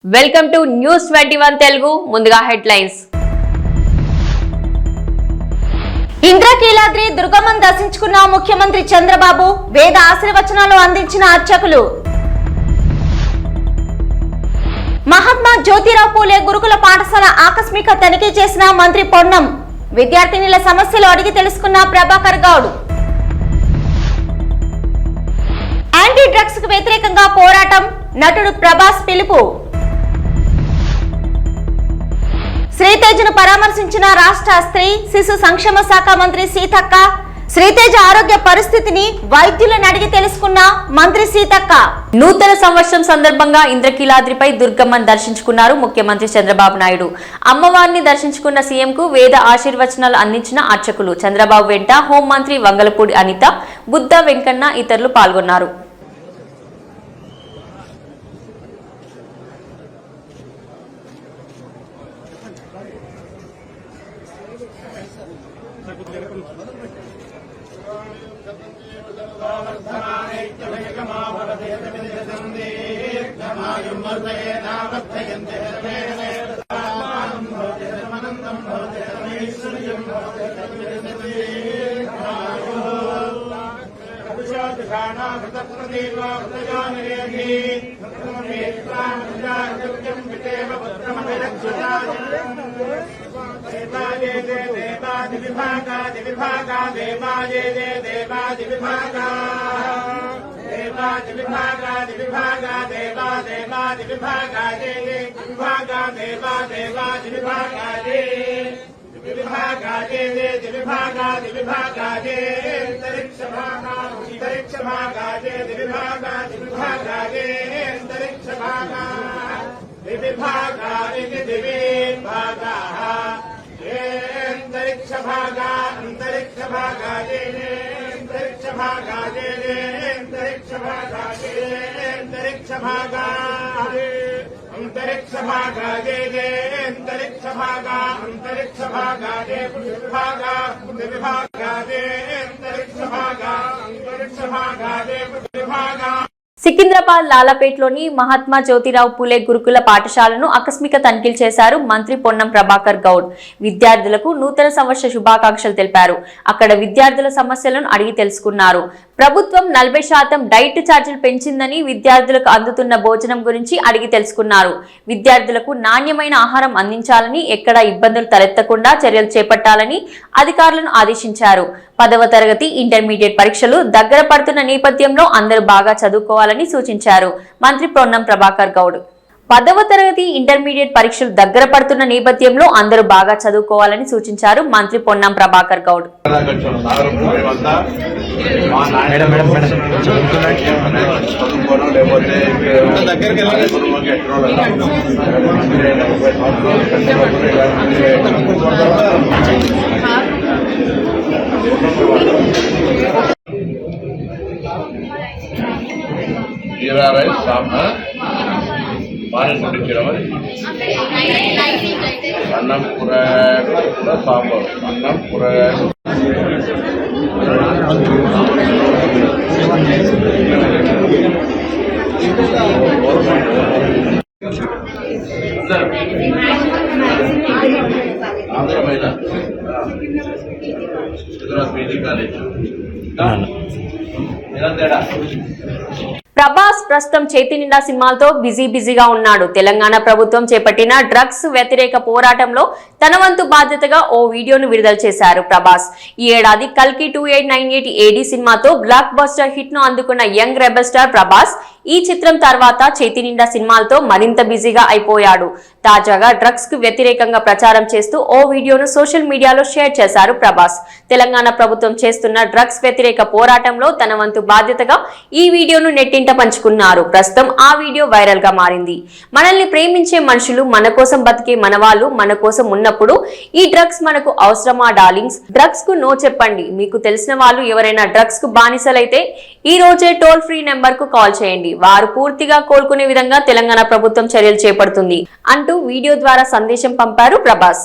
Welcome to news 21 Telugu. ముందుగా headlines. Indrakeeladri దుర్గమ్మను దర్శించుకున్న ముఖ్యమంత్రి చంద్రబాబు, వేద ఆశీర్వచనాలు అందించిన అర్చకులు. మహాత్మా జ్యోతిరావు పూలే గురుకుల పాఠశాల ఆకస్మిక తనిఖీ చేసిన మంత్రి పొన్నం, విద్యార్థినుల సమస్యలు అడిగి తెలుసుకున్న ప్రభాకర్ గౌడ్. యాంటీ డ్రగ్స్ కు వ్యతిరేకంగా పోరాటం, నటుడు ప్రభాస్ పిలుపు. శ్రీతేజను పరామర్శించిన రాష్ట్ర స్త్రీ శిశు సంక్షేమ శాఖ మంత్రి సీతక్క, శ్రీతేజ ఆరోగ్య పరిస్థితిని వైద్యులను అడిగి తెలుసుకున్న మంత్రి సీతక్క. నూతన సంవత్సరం సందర్భంగా ఇంద్రకీలాద్రిపై దుర్గమ్మను దర్శించుకున్నారు ముఖ్యమంత్రి చంద్రబాబు నాయుడు. అమ్మవారిని దర్శించుకున్న సీఎంకు వేద ఆశీర్వచనాలు అందించిన అర్చకులు. చంద్రబాబు వెంట హోంమంత్రి వంగలపూడి అనిత, బుద్ధ వెంకన్న ఇతరులు పాల్గొన్నారు. సికింద్రాబాద్ లాలాపేట్లోని మహాత్మా జ్యోతిరావు పూలే గురుకుల పాఠశాలను ఆకస్మిక తనిఖీలు చేశారు మంత్రి పొన్నం ప్రభాకర్ గౌడ్. విద్యార్థులకు నూతన సంవత్సర శుభాకాంక్షలు తెలిపారు. అక్కడ విద్యార్థుల సమస్యలను అడిగి తెలుసుకున్నారు. ప్రభుత్వం 40% డైట్ ఛార్జీలు పెంచిందని, విద్యార్థులకు అందుతున్న భోజనం గురించి అడిగి తెలుసుకున్నారు. విద్యార్థులకు నాణ్యమైన ఆహారం అందించాలని, ఎక్కడా ఇబ్బందులు తలెత్తకుండా చర్యలు చేపట్టాలని అధికారులను ఆదేశించారు. 10వ తరగతి ఇంటర్మీడియట్ పరీక్షలు దగ్గర పడుతున్న నేపథ్యంలో అందరూ బాగా చదువుకోవాలని సూచించారు మంత్రి పొన్నం ప్రభాకర్ గౌడ్. 10వ తరగతి ఇంటర్మీడియట్ పరీక్షలు దగ్గర పడుతున్న నేపథ్యంలో అందరూ బాగా చదువుకోవాలని సూచించారు మంత్రి పొన్నం ప్రభాకర్ గౌడ్. జీరా రైస్ సాంబార్ అన్నం కూరగాయలు సాంబార్ అన్నం కూరగాయలు పీజీ కాలేజ్ ప్రభాస్ ప్రస్తుతం చేతి నిండా సినిమాలతో బిజీగా ఉన్నాడు. తెలంగాణ ప్రభుత్వం చేపట్టిన డ్రగ్స్ వ్యతిరేక పోరాటంలో తన వంతు బాధ్యతగా ఓ వీడియోను విడుదల చేశారు ప్రభాస్. ఈ ఏడాది కల్కి 2898 AD సినిమాతో బ్లాక్ బస్టర్ హిట్ ను అందుకున్న యంగ్ రెబల్ స్టార్ ప్రభాస్ ఈ చిత్రం తర్వాత చేతి నిండా సినిమాలతో మరింత బిజీగా అయిపోయాడు. తాజాగా డ్రగ్స్ కు వ్యతిరేకంగా ప్రచారం చేస్తూ ఓ వీడియోను సోషల్ మీడియాలో షేర్ చేశారు ప్రభాస్. తెలంగాణ ప్రభుత్వం చేస్తున్న డ్రగ్స్ వ్యతిరేక పోరాటంలో తన వంతు బాధ్యతగా ఈ వీడియోను నెట్టింట పంచుకున్నారు. ప్రస్తుతం ఆ వీడియో వైరల్ గా మారింది. మనల్ని ప్రేమించే మనుషులు, మన కోసం బతికే మనవాళ్ళు మన కోసం ఉన్నప్పుడు ఈ డ్రగ్స్ మనకు అవసరమా డార్లింగ్స్? డ్రగ్స్ కు నో చెప్పండి. మీకు తెలిసిన వాళ్ళు ఎవరైనా డ్రగ్స్ కు బానిసలైతే ఈ రోజే టోల్ ఫ్రీ నెంబర్ కు కాల్ చేయండి. వారు పూర్తిగా కోలుకునే విధంగా తెలంగాణ ప్రభుత్వం చర్యలు చేపడుతుంది అంటూ వీడియో ద్వారా సందేశం పంపారు ప్రభాస్.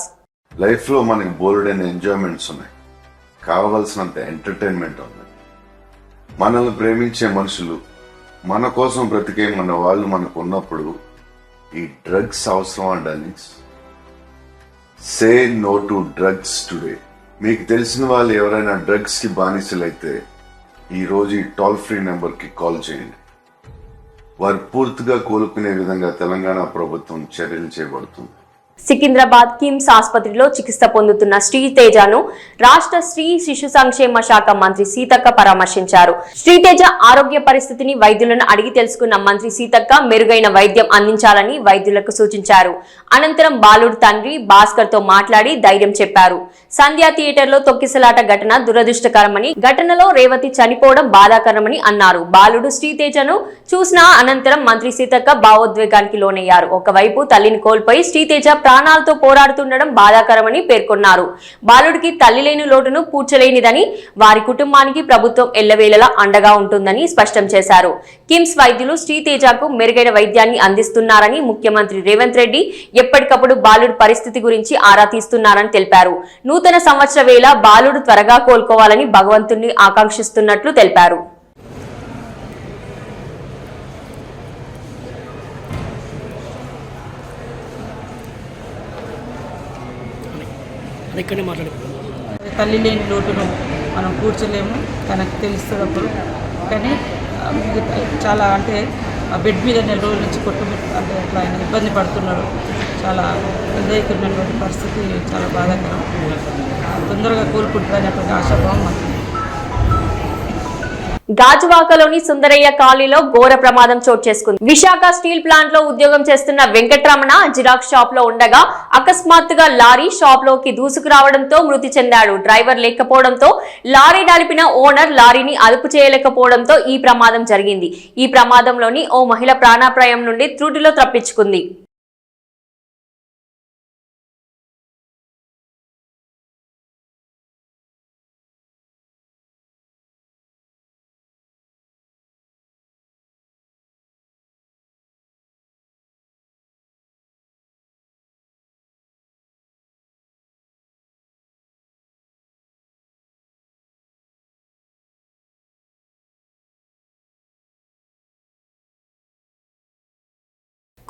లైఫ్ లో మనకి బోల్డైన ఎంజాయ్మెంట్స్ ఉన్నాయి, కావలసినంత ఎంటర్టైన్మెంట్ ఉంది. మనల్ని ప్రేమించే మనుషులు, మన కోసం బ్రతికే మన వాళ్ళు మనకు ఉన్నప్పుడు ఈ డ్రగ్స్ అవసరం అండి. Say no to drugs today. మీకు తెలిసిన వాళ్ళు ఎవరైనా డ్రగ్స్ కి బానిసలైతే ఈ రోజు ఈ టోల్ ఫ్రీ నెంబర్ కి కాల్ చేయండి. వారు పూర్తిగా కోలుకునే విధంగా తెలంగాణ ప్రభుత్వం చర్యలు చేపడుతుంది. సికింద్రాబాద్ కిమ్స్ ఆసుపత్రిలో చికిత్స పొందుతున్న శ్రీతేజను రాష్ట్ర స్త్రీ శిశు సంక్షేమ శాఖ మంత్రి సీతక్క పరామర్శించారు. శ్రీతేజ ఆరోగ్య పరిస్థితిని వైద్యులను అడిగి తెలుసుకున్న మంత్రి సీతక్క మెరుగైన వైద్యం అందించాలని వైద్యులకు సూచించారు. అనంతరం బాలుడు తండ్రి భాస్కర్ తో మాట్లాడి ధైర్యం చెప్పారు. సంధ్యా థియేటర్లో తొక్కిసలాట ఘటన దురదృష్టకరమని, ఘటనలో రేవతి చనిపోవడం బాధాకరమని అన్నారు. బాలుడు శ్రీతేజను చూసిన అనంతరం మంత్రి సీతక్క భావోద్వేగానికి లోనయ్యారు. ఒకవైపు తల్లిని కోల్పోయి శ్రీతేజ ప్రాణాలతో పోరాడుతుండడం బాధాకరమని పేర్కొన్నారు. బాలుడికి తల్లి లేని లోటును పూడ్చలేనిదని, వారి కుటుంబానికి ప్రభుత్వం ఎల్లవేళలా అండగా ఉంటుందని స్పష్టం చేశారు. కిమ్స్ వైద్యులు శ్రీతేజకు మెరుగైన వైద్యాన్ని అందిస్తున్నారని, ముఖ్యమంత్రి రేవంత్ రెడ్డి ఎప్పటికప్పుడు బాలుడి పరిస్థితి గురించి ఆరా తీస్తున్నారని తెలిపారు. నూతన సంవత్సర వేళ బాలుడు త్వరగా కోలుకోవాలని భగవంతుణ్ణి ఆకాంక్షిస్తున్నట్లు తెలిపారు. తల్లి లేని లోటును మనం కూర్చోలేము, తనకు తెలుస్తున్నప్పుడు. కానీ చాలా అంటే ఆ బెడ్ మీద నెల రోజుల నుంచి అంటే అట్లా ఆయన ఇబ్బంది పడుతున్నాడు. చాలా ఇదవుతున్నటువంటి పరిస్థితి చాలా బాధాకరం. తొందరగా కోలుకుంటారనేటువంటి ఆశాభావం మాకు. గాజువాకలోని సుందరయ్య కాలనీలో ఘోర ప్రమాదం చోటు చేసుకుంది. విశాఖ స్టీల్ ప్లాంట్ లో ఉద్యోగం చేస్తున్న వెంకటరమణ జిరాక్స్ షాప్ లో ఉండగా అకస్మాత్తుగా లారీ షాప్ లోకి దూసుకురావడంతో మృతి చెందాడు. డ్రైవర్ లేకపోవడంతో లారీ నడిపిన ఓనర్ లారీని అదుపు చేయలేకపోవడంతో ఈ ప్రమాదం జరిగింది. ఈ ప్రమాదంలోని ఓ మహిళ ప్రాణాపాయం నుండి త్రుటిలో తప్పించుకుంది.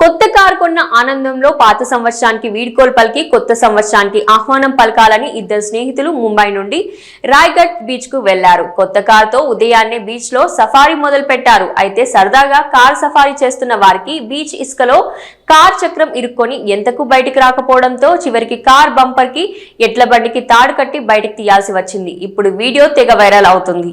కొత్త కారు కొన్న ఆనందంలో పాత సంవత్సరానికి వీడ్కోలు పలికి కొత్త సంవత్సరానికి ఆహ్వానం పలకాలని ఇద్దరు స్నేహితులు ముంబై నుండి రాయ్గఢ్ బీచ్ కు వెళ్లారు. కొత్త కారుతో ఉదయాన్నే బీచ్ లో సఫారీ మొదలు పెట్టారు. అయితే సరదాగా కార్ సఫారీ చేస్తున్న వారికి బీచ్ ఇసుకలో కార్ చక్రం ఇరుక్కొని ఎంతకు బయటికి రాకపోవడంతో చివరికి కార్ బంపర్ కి ఎడ్ల బండికి తాడు కట్టి బయటికి తీయాల్సి వచ్చింది. ఇప్పుడు వీడియో తెగ వైరల్ అవుతుంది.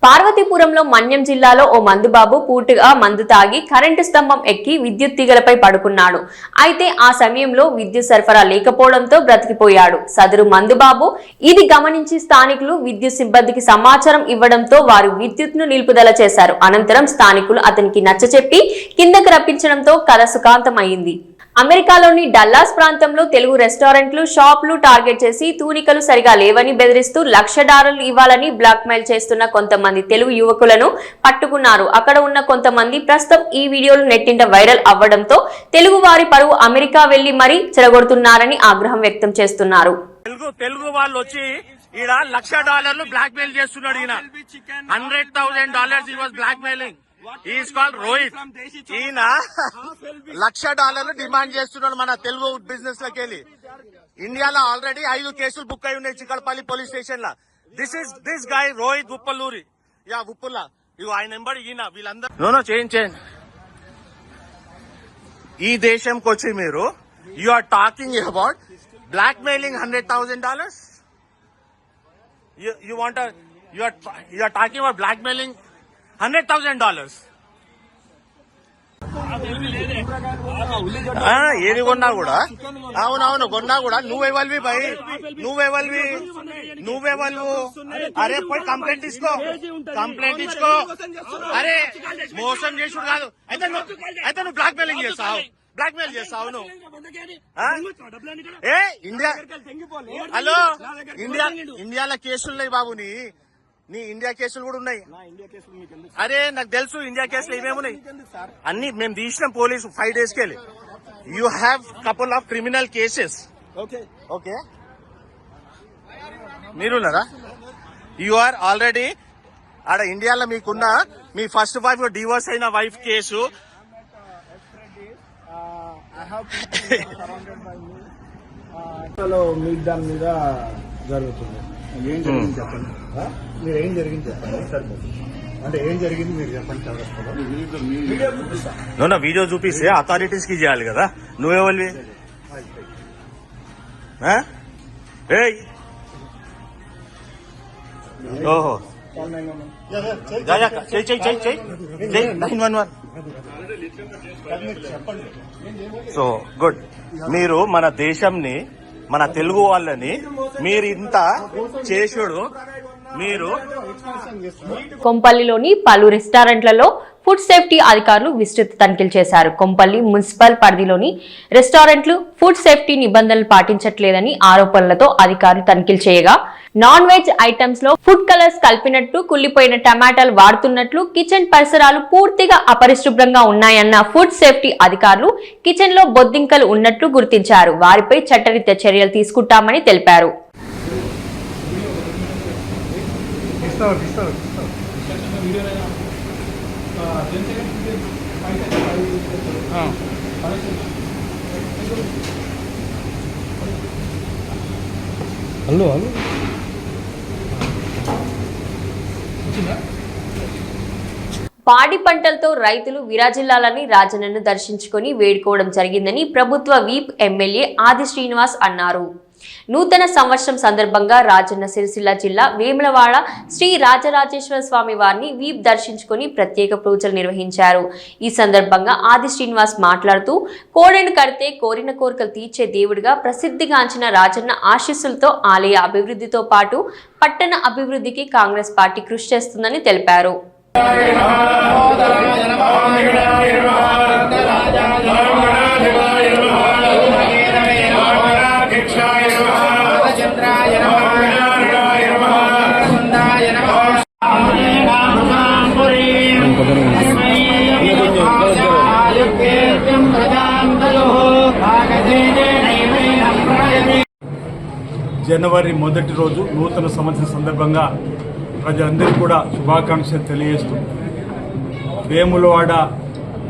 పార్వతీపురంలో మన్యం జిల్లాలో ఓ మందుబాబు పూర్తిగా మందు తాగి కరెంటు స్తంభం ఎక్కి విద్యుత్ తీగలపై పడుకున్నాడు. అయితే ఆ సమయంలో విద్యుత్ సరఫరా లేకపోవడంతో బ్రతికిపోయాడు. సదరు మందుబాబు ఇది గమనించి స్థానికులు విద్యుత్ సిబ్బందికి సమాచారం ఇవ్వడంతో వారు విద్యుత్ను నిలుపుదల చేశారు. అనంతరం స్థానికులు అతనికి నచ్చచెప్పి కిందకు రప్పించడంతో కథ సుఖాంతమైంది. అమెరికాలోని డల్లాస్ ప్రాంతంలో తెలుగు రెస్టారెంట్లు, షాపులు టార్గెట్ చేసి తూనికలు సరిగా లేవని బెదిరిస్తూ $1,00,000 ఇవ్వాలని బ్లాక్ మెయిల్ చేస్తున్న కొంతమంది తెలుగు యువకులను పట్టుకున్నారు. అక్కడ ఉన్న కొంతమంది ప్రస్తుతం ఈ వీడియోలు నెట్టింట వైరల్ అవ్వడంతో తెలుగు వారి పరువు అమెరికా వెళ్లి మరీ చెడగొడుతున్నారని ఆగ్రహం వ్యక్తం చేస్తున్నారు. తెలుగు వాళ్ళు వచ్చి ఈడ $1,00,000 బ్లాక్ మెయిల్ చేస్తున్నాడు. ఈయన $100,000 blackmailing. Is called Rohit. ఈయన $1,00,000 డిమాండ్ చేస్తున్నాడు మన తెలుగు బిజినెస్ లకి వెళ్ళి. ఇండియాలో ఆల్రెడీ 5 కేసులు బుక్ అయి ఉన్నాయి చిక్కడపల్లి పోలీస్ స్టేషన్ లా. దిస్ గాయ్ రోహిత్ ఉప్పల్లూరి ఉప్పుల్లా ఇవి ఆయన నెంబర్. ఈయన వీళ్ళందరూ చేయండి. ఈ దేశంకి వచ్చి మీరు you are talking about blackmailing $100,000. You are talking about blackmailing $100,000. ఏది కొన్నా కూడా అవునవును కొన్నా కూడా నువ్వెవల్వి భయ్, నువ్వెవల్వు. అరే పోయి కంప్లైంట్ ఇచ్చుకో. అరే మోసం చేసుడు కాదు. అయితే నువ్వు బ్లాక్ మెయిలింగ్ చేస్తావు. బ్లాక్మెయిల్ చేస్తావు నువ్వు? ఏ ఇండియా హలో ఇండియాలో కేసులు ఉన్నాయి బాబు, నీ ఇండియా కేసులు కూడా ఉన్నాయి. అరే నాకు తెలుసు ఇండియా కేసులు ఏమేమున్నాయి అన్ని మేము తీసినాం పోలీసు 5 days కెళ్ళి. You have couple of criminal cases. Okay మీరున్నారా? యు ఆర్ ఆల్రెడీ ఆడ ఇండియాలో మీకున్న మీ ఫస్ట్ వైఫ్ డివోర్స్ అయిన వైఫ్ కేసు. మీకు దాని మీద జరుగుతుంది. ఏం జరిగింది చెప్పండి, మీరు ఏం జరిగింది చెప్పండి సరిపోతుంది. అంటే ఏం జరిగింది మీరు చెప్పండి. నువ్వు వీడియో చూపిస్తే అథారిటీస్ కి చేయాలి కదా, నువ్వేవాళ్ళవి? ఓహో చెయ్యి 911. So good. మీరు మన దేశంని మన తెలుగు వాళ్ళని మీరు ఇంత చేసుడు మీరు కొంపల్లిలోని పలు రెస్టారెంట్లలో ఫుడ్ సేఫ్టీ అధికారులు విస్తృత తనిఖీలు చేశారు. కొంపల్లి మున్సిపల్ పరిధిలోని రెస్టారెంట్లు ఫుడ్ సేఫ్టీ నిబంధనలు పాటించట్లేదని ఆరోపణలతో అధికారులు తనిఖీలు చేయగా నాన్ వెజ్ ఐటమ్స్ లో ఫుడ్ కలర్స్ కలిపినట్టు, కుళ్లిపోయిన టమాటాలు వాడుతున్నట్లు, కిచెన్ పరిసరాలు పూర్తిగా అపరిశుభ్రంగా ఉన్నాయన్న ఫుడ్ సేఫ్టీ అధికారులు కిచెన్ లో బొద్దింకలు ఉన్నట్లు గుర్తించారు. వారిపై చట్టరీత్యా చర్యలు తీసుకుంటామని తెలిపారు. హలో పాడి పంటలతో రైతులు విరాజిల్లాలని రాజన్నను దర్శించుకుని వేడుకోవడం జరిగిందని ప్రభుత్వ వీప్ ఎమ్మెల్యే ఆది శ్రీనివాస్ అన్నారు. నూతన సంవత్సరం సందర్భంగా రాజన్న సిరిసిల్ల జిల్లా వేములవాడ శ్రీ రాజరాజేశ్వర స్వామి వారిని వీప్ దర్శించుకుని ప్రత్యేక పూజలు నిర్వహించారు. ఈ సందర్భంగా ఆది శ్రీనివాస్ మాట్లాడుతూ కోడెను కడితే కోరిన కోరికలు తీర్చే దేవుడిగా ప్రసిద్ధిగాంచిన రాజన్న ఆశీస్సులతో ఆలయ అభివృద్ధితో పాటు పట్టణ అభివృద్ధికి కాంగ్రెస్ పార్టీ కృషి చేస్తుందని తెలిపారు. జనవరి మొదటి రోజు నూతన సంవత్సరం సందర్భంగా ప్రజలందరికీ కూడా శుభాకాంక్షలు తెలియజేస్తూ వేములవాడ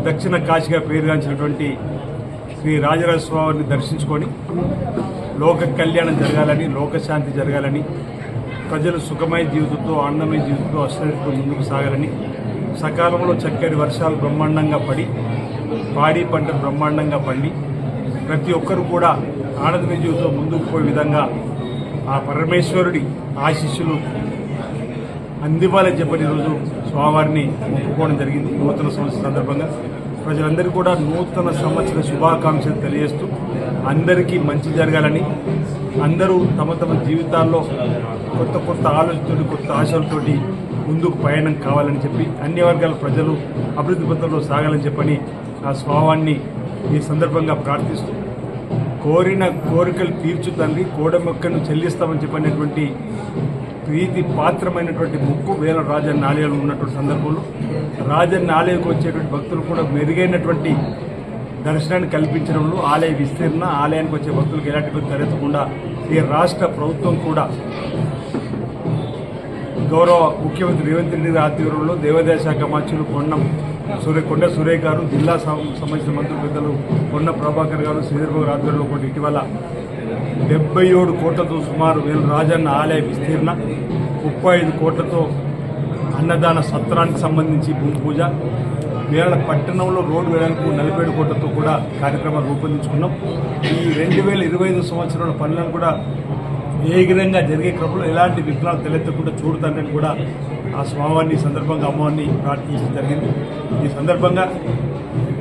దక్షిణ కాశీగా పేరుగాంచినటువంటి శ్రీ రాజరాజస్వామిని దర్శించుకొని లోక కళ్యాణం జరగాలని, లోకశాంతి జరగాలని, ప్రజలు సుఖమయ జీవితంతో, ఆనందమయ జీవితంతో అశ్వతో ముందుకు సాగాలని, సకాలంలో చక్కటి వర్షాలు బ్రహ్మాండంగా పడి పాడి పంటలు బ్రహ్మాండంగా పండి ప్రతి ఒక్కరు కూడా ఆనందమయ జీవితంతో ముందుకు పోయే విధంగా ఆ పరమేశ్వరుడి ఆశీస్సులు అందివ్వాలని చెప్పని ఈరోజు స్వామివారిని మొక్కుకోవడం జరిగింది. నూతన సంవత్సరం సందర్భంగా ప్రజలందరికీ కూడా నూతన సంవత్సర శుభాకాంక్షలు తెలియజేస్తూ అందరికీ మంచి జరగాలని, అందరూ తమ తమ జీవితాల్లో కొత్త కొత్త ఆలోచనలు, కొత్త ఆశలతోటి ముందుకు పయనం కావాలని చెప్పి అన్ని వర్గాల ప్రజలు అభివృద్ధి పథంలో సాగాలని చెప్పని ఆ స్వామివారిని ఈ సందర్భంగా ప్రార్థిస్తూ కోరిన కోరికలు తీర్చు తండ్రి, కోడమొక్కను చెల్లిస్తామని చెప్పినటువంటి ప్రీతి పాత్రమైనటువంటి ముక్కు వేల రాజన్న ఆలయాలు ఉన్నటువంటి సందర్భంలో రాజన్న ఆలయంకి వచ్చేటువంటి భక్తులు కూడా మెరుగైనటువంటి దర్శనాన్ని కల్పించడంలో ఆలయ విస్తీర్ణ, ఆలయానికి వచ్చే భక్తులకు ఎలాంటి ఇబ్బంది తలెత్తకుండా ఈ రాష్ట్ర ప్రభుత్వం కూడా గౌరవ ముఖ్యమంత్రి రేవంత్ రెడ్డి ఆధ్వర్యంలో దేవాదాయ శాఖ మంత్రులు కొండ సురేఖ గారు, జిల్లా సంబంధించిన మంత్రులు పెద్దలు కొండ ప్రభాకర్ గారు, శ్రీధర్బాబు ఆధ్వర్యంలో కూడా ఇటీవల 77 కోట్లతో సుమారు రాజన్న ఆలయ విస్తీర్ణ, 35 కోట్లతో అన్నదాన సత్రానికి సంబంధించి భూమి పూజ, వేళ పట్టణంలో రోడ్డు వేయడానికి 47 కోట్లతో కూడా కార్యక్రమాలు రూపొందించుకున్నాం. ఈ 2025 సంవత్సరాల పనులను కూడా వేగంగా జరిగే క్రమంలో ఎలాంటి విఘ్నాలు తలెత్తకుండా చూడుతానని కూడా ఆ స్వామివారిని సందర్భంగా అమ్మవారిని ప్రార్థించడం జరిగింది. ఈ సందర్భంగా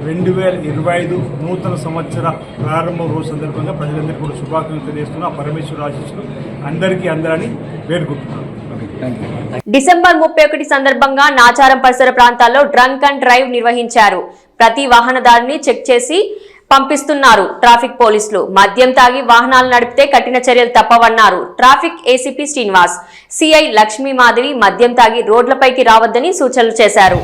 2025 నూతన సంవత్సర ప్రారంభం రోజు సందర్భంగా ప్రజలందరికీ కూడా శుభాకాంక్షలు తెలియజేస్తున్నా. పరమేశ్వర ఆశీస్సులు అందరికీ అందాలని వేడుకుంటున్నాను. డిసెంబర్ 31 సందర్భంగా నాచారం పరిసర ప్రాంతాల్లో డ్రంక్ అండ్ డ్రైవ్ నిర్వహించారు. ప్రతి వాహనదారుని చెక్ చేసి పంపిస్తున్నారు ట్రాఫిక్ పోలీసులు. మద్యం తాగి వాహనాలు నడిపితే కఠిన చర్యలు తప్పవన్నారు traffic ACP Srinivas. CI Lakshmi Madhavi మద్యం తాగి రోడ్లపైకి రావద్దని సూచనలు చేశారు.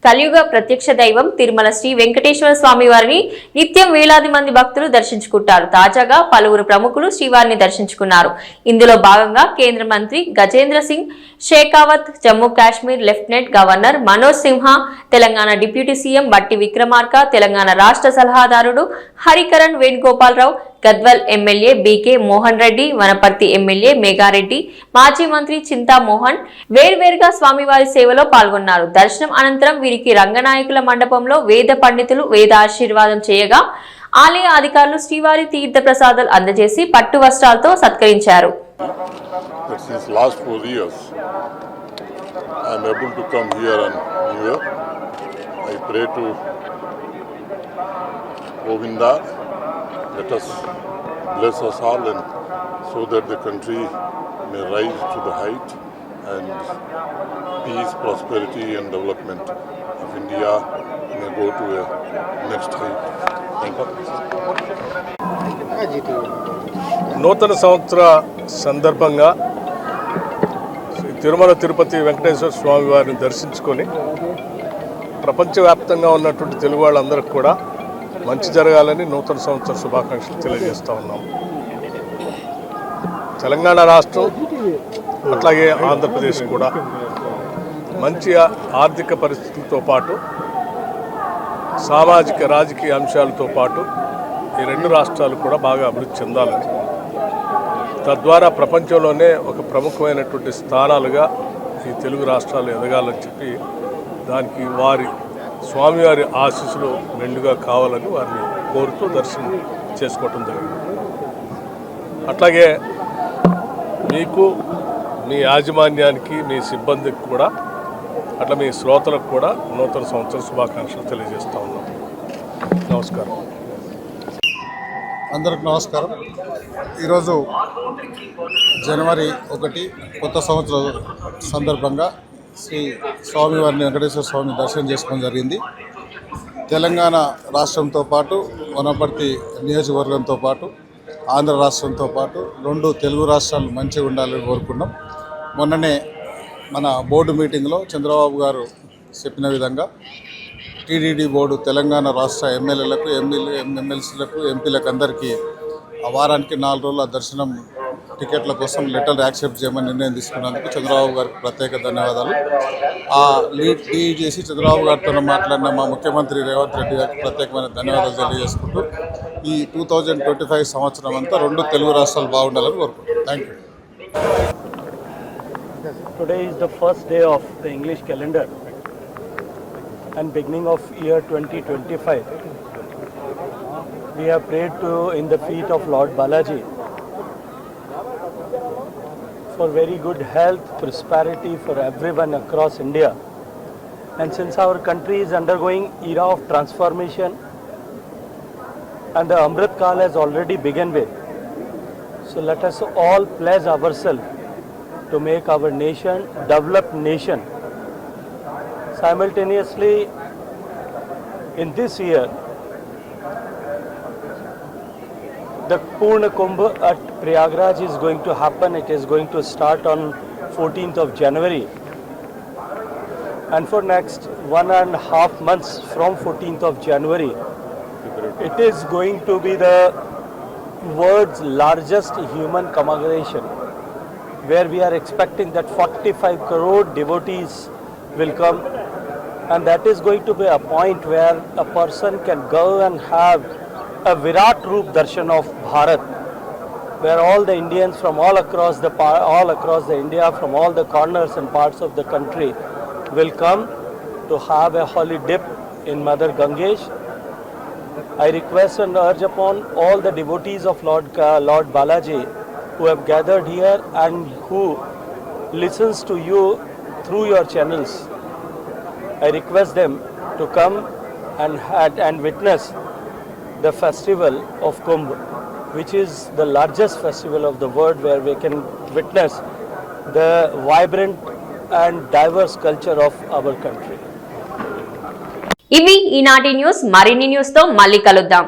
కలియుగ ప్రత్యక్ష దైవం తిరుమల శ్రీ వెంకటేశ్వర స్వామి వారిని నిత్యం వేలాది మంది భక్తులు దర్శించుకుంటారు. తాజాగా పలువురు ప్రముఖులు శ్రీవారిని దర్శించుకున్నారు. ఇందులో భాగంగా కేంద్ర మంత్రి Gajendra Singh Shekhawat, Jammu Kashmir lieutenant governor Manoj Sinha, Telangana deputy CM Bhatti Vikramarka, Telangana రాష్ట్ర సలహాదారుడు Harkara Venugopala Rao, Gadwal MLA B K Mohan Reddy, Wanaparthy MLA Megha Reddy, మాజీ మంత్రి చింతా మోహన్ వేర్వేరుగా స్వామివారి సేవలో పాల్గొన్నారు. దర్శనం అనంతరం వీరికి రంగనాయకుల మండపంలో వేద పండితులు వేద ఆశీర్వాదం చేయగా ఆలయ అధికారులు శ్రీవారి తీర్థ ప్రసాదాలు అందజేసి పట్టు వస్త్రాలతో సత్కరించారు. Since last 4 years, I am able to come here on New Year. I pray to Govinda, let us bless us all and so that the country may rise to the height and peace, prosperity and development of India may go to a next height. Thank you. నూతన సంవత్సర సందర్భంగా శ్రీ తిరుమల తిరుపతి వెంకటేశ్వర స్వామి వారిని దర్శించుకొని ప్రపంచవ్యాప్తంగా ఉన్నటువంటి తెలుగు వాళ్ళందరికీ కూడా మంచి జరగాలని నూతన సంవత్సర శుభాకాంక్షలు తెలియజేస్తూ ఉన్నాం. తెలంగాణ రాష్ట్రం అట్లాగే ఆంధ్రప్రదేశ్ కూడా మంచి ఆర్థిక పరిస్థితులతో పాటు సామాజిక రాజకీయ అంశాలతో పాటు ఈ రెండు రాష్ట్రాలు కూడా బాగా అభివృద్ధి చెందాలని, తద్వారా ప్రపంచంలోనే ఒక ప్రముఖమైనటువంటి స్థానాలుగా ఈ తెలుగు రాష్ట్రాలు ఎదగాలని చెప్పి దానికి వారి స్వామివారి ఆశీస్సులు మెండుగా కావాలని వారిని కోరుతూ దర్శనం చేసుకోవటం జరిగింది. అట్లాగే మీకు, మీ యాజమాన్యానికి, మీ సిబ్బందికి కూడా, అట్లా మీ శ్రోతలకు కూడా నూతన సంవత్సర శుభాకాంక్షలు తెలియజేస్తూ ఉన్నాం. నమస్కారం. అందరికి నమస్కారం. ఈరోజు జనవరి 1 కొత్త సంవత్సరం సందర్భంగా శ్రీ స్వామివారిని వెంకటేశ్వర స్వామిని దర్శనం చేసుకోవడం జరిగింది. తెలంగాణ రాష్ట్రంతో పాటు వనపర్తి నియోజకవర్గంతో పాటు ఆంధ్ర రాష్ట్రంతో పాటు 2 తెలుగు రాష్ట్రాలు మంచిగా ఉండాలని కోరుకున్నాం. మొన్ననే మన బోర్డు మీటింగ్లో చంద్రబాబు గారు చెప్పిన విధంగా టీడీడీ బోర్డు తెలంగాణ రాష్ట్ర ఎమ్మెల్యేలకు, ఎమ్మెల్సీలకు, ఎంపీలకు అందరికీ వారానికి 4 రోజుల దర్శనం టికెట్ల కోసం లెటర్ యాక్సెప్ట్ చేయమని నిర్ణయం తీసుకున్నందుకు చంద్రబాబు గారికి ప్రత్యేక ధన్యవాదాలు. ఆ లీడ్ చేసి చంద్రబాబు గారితో మాట్లాడిన మా ముఖ్యమంత్రి రేవంత్ రెడ్డి గారికి ప్రత్యేకమైన ధన్యవాదాలు తెలియజేసుకుంటూ ఈ 2025 సంవత్సరం అంతా 2 తెలుగు రాష్ట్రాలు బాగుండాలని కోరుకుంటున్నాను. Thank you. Today is the first day of the English calendar and beginning of year 2025. We have prayed in the feet of Lord Balaji for very good health, prosperity for everyone across India. And since our country is undergoing era of transformation and the Amrit Kal has already begun with, so let us all pledge ourselves to make our nation developed nation. Simultaneously, in this year, the Purna Kumbh at Prayagraj is going to happen. It is going to start on 14th of January. And for next 1.5 months from 14th of January, it is going to be the world's largest human congregation, where we are expecting that 45 crore devotees will come And that is going to be a point where a person can go and have a Virat Roop Darshan of Bharat, where all the Indians from all across the India, from all the corners and parts of the country, will come to have a holy dip in Mother Gangesh. I request and urge upon all the devotees of Lord Balaji who have gathered here and who listens to you through your channels. I request them to come and witness the festival of Kumbh, which is the largest festival of the world, where we can witness the vibrant and diverse culture of our country. ఇవి ఈనాటి news. మరిన్ని news తో మళ్ళీ కలుద్దాం.